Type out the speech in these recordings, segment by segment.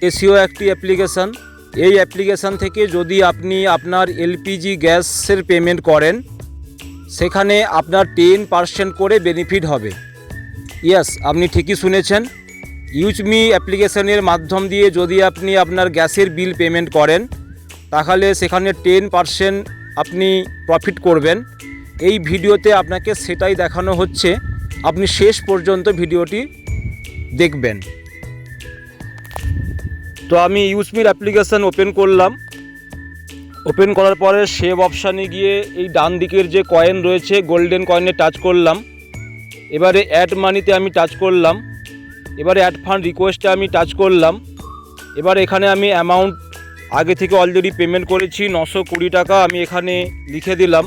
SEO একটি application. এই application থেকে যদি আপনি আপনার এলপিজি গ্যাসের পেমেন্ট করেন, সেখানে আপনার 10% করে বেনিফিট হবে। ইয়েস, আপনি ঠিকই শুনেছেন। ইউজমি অ্যাপ্লিকেশানের মাধ্যম দিয়ে যদি আপনি আপনার গ্যাসের বিল পেমেন্ট করেন, তাহলে সেখানে 10% আপনি প্রফিট করবেন। এই ভিডিওতে আপনাকে সেটাই দেখানো হচ্ছে, আপনি শেষ পর্যন্ত ভিডিওটি দেখবেন। তো আমি ইউজমির অ্যাপ্লিকেশান ওপেন করলাম। ওপেন করার পরে সেভ অপশানে গিয়ে এই ডান দিকের যে কয়েন রয়েছে গোল্ডেন কয়েনে টাচ করলাম। এবারে অ্যাড মানিতে আমি টাচ করলাম। এবারে অ্যাড ফান্ড রিকোয়েস্টে আমি টাচ করলাম। এবার এখানে আমি অ্যামাউন্ট আগে থেকে অলরেডি পেমেন্ট করেছি 920 টাকা, আমি এখানে লিখে দিলাম।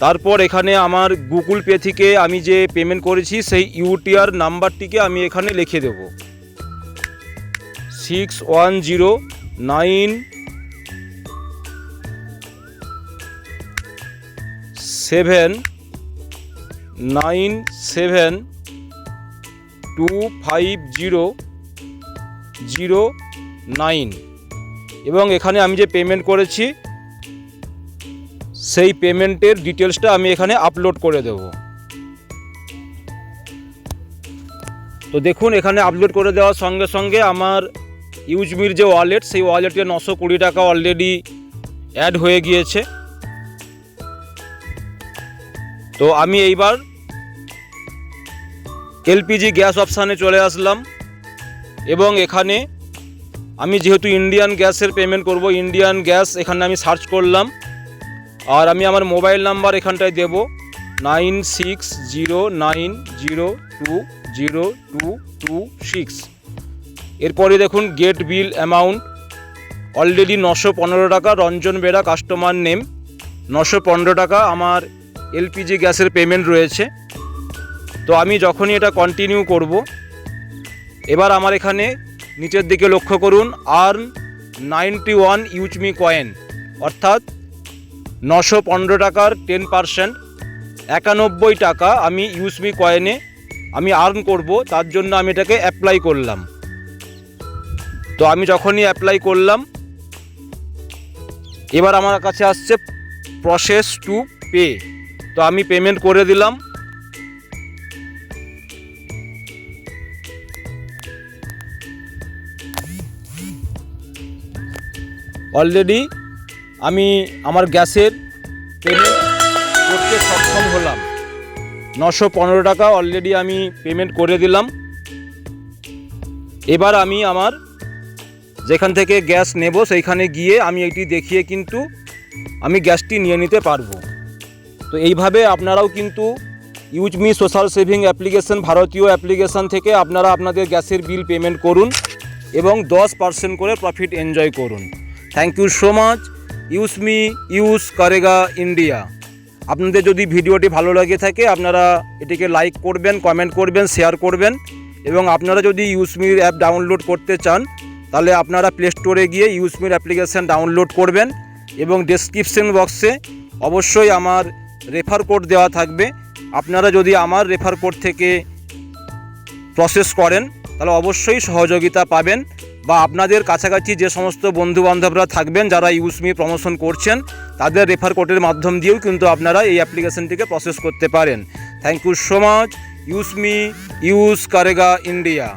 তারপর এখানে আমার গুগল পে থেকে আমি যে পেমেন্ট করেছি সেই ইউটিআর নাম্বারটিকে আমি এখানে লিখে দেব। 619797250009 এবং এখানে আমি যে পেমেন্ট করেছি সেই পেমেন্টের ডিটেলসটা আমি এখানে আপলোড করে দেব। তো দেখুন, এখানে আপলোড করে দেওয়ার সঙ্গে সঙ্গে আমার ইউজমির যে ওয়ালেট, সেই ওয়ালেটে 920 টাকা অলরেডি অ্যাড হয়ে গিয়েছে। তো আমি এইবার এলপিজি গ্যাস অপশানে চলে আসলাম এবং এখানে আমি যেহেতু ইন্ডিয়ান গ্যাসের পেমেন্ট করব, ইন্ডিয়ান গ্যাস এখানে আমি সার্চ করলাম। আর আমি আমার মোবাইল নাম্বার এখানটায় দেব 9609020226। এরপরে দেখুন গেট বিল অ্যামাউন্ট অলরেডি 915 টাকা, রঞ্জন বেরা কাস্টমার নেম, 915 টাকা আমার এলপিজি গ্যাসের পেমেন্ট রয়েছে। তো আমি যখনই এটা কন্টিনিউ করব, এবার আমার এখানে নিচের দিকে লক্ষ্য করুন, আর্ন 91 ইউজমি কয়েন, অর্থাৎ 915 টাকার 10% 91 টাকা আমি ইউজমি কয়েনে আমি আর্ন করব। তার জন্য আমি এটাকে অ্যাপ্লাই করলাম। তো আমি যখনই অ্যাপ্লাই করলাম, এবার আমার কাছে আসছে প্রসেস টু পে। তো আমি পেমেন্ট করে দিলাম। অলরেডি আমি আমার গ্যাসের পেমেন্ট করতে সক্ষম হলাম। 915 টাকা অলরেডি আমি পেমেন্ট করে দিলাম। এবার আমি আমার যেখান থেকে গ্যাস নেব সেইখানে গিয়ে আমি এটি দেখিয়ে কিন্তু আমি গ্যাসটি নিয়ে নিতে পারবো। তো এইভাবে আপনারাও কিন্তু ইউজমি সোশ্যাল সেভিং অ্যাপ্লিকেশন, ভারতীয় অ্যাপ্লিকেশন থেকে আপনারা আপনাদের গ্যাসের বিল পেমেন্ট করুন এবং 10% করে প্রফিট এনজয় করুন। Thank you so much. ইউজমি ইউজ করেগা ইন্ডিয়া। আপনাদের যদি ভিডিওটি ভালো লাগে থাকে, আপনারা এটিকে লাইক করবেন, কমেন্ট করবেন, শেয়ার করবেন। এবং আপনারা যদি ইউজমির অ্যাপ ডাউনলোড করতে চান, তাহলে আপনারা প্লে স্টোরে গিয়ে ইউজমির অ্যাপ্লিকেশান ডাউনলোড করবেন এবং ডেসক্রিপশন বক্সে অবশ্যই আমার রেফার কোড দেওয়া থাকবে। আপনারা যদি আমার রেফার কোড থেকে প্রসেস করেন, তাহলে অবশ্যই সহযোগিতা পাবেন, বা আপনাদের কাছাকাছি যে সমস্ত বন্ধুবান্ধবরা থাকবেন যারা ইউজমি প্রমোশন করছেন, তাদের রেফার কোডের মাধ্যম দিয়েও কিন্তু আপনারা এই অ্যাপ্লিকেশনটিকে প্রসেস করতে পারেন। Thank you so much. ইউজমি ইউজ করেগা ইন্ডিয়া।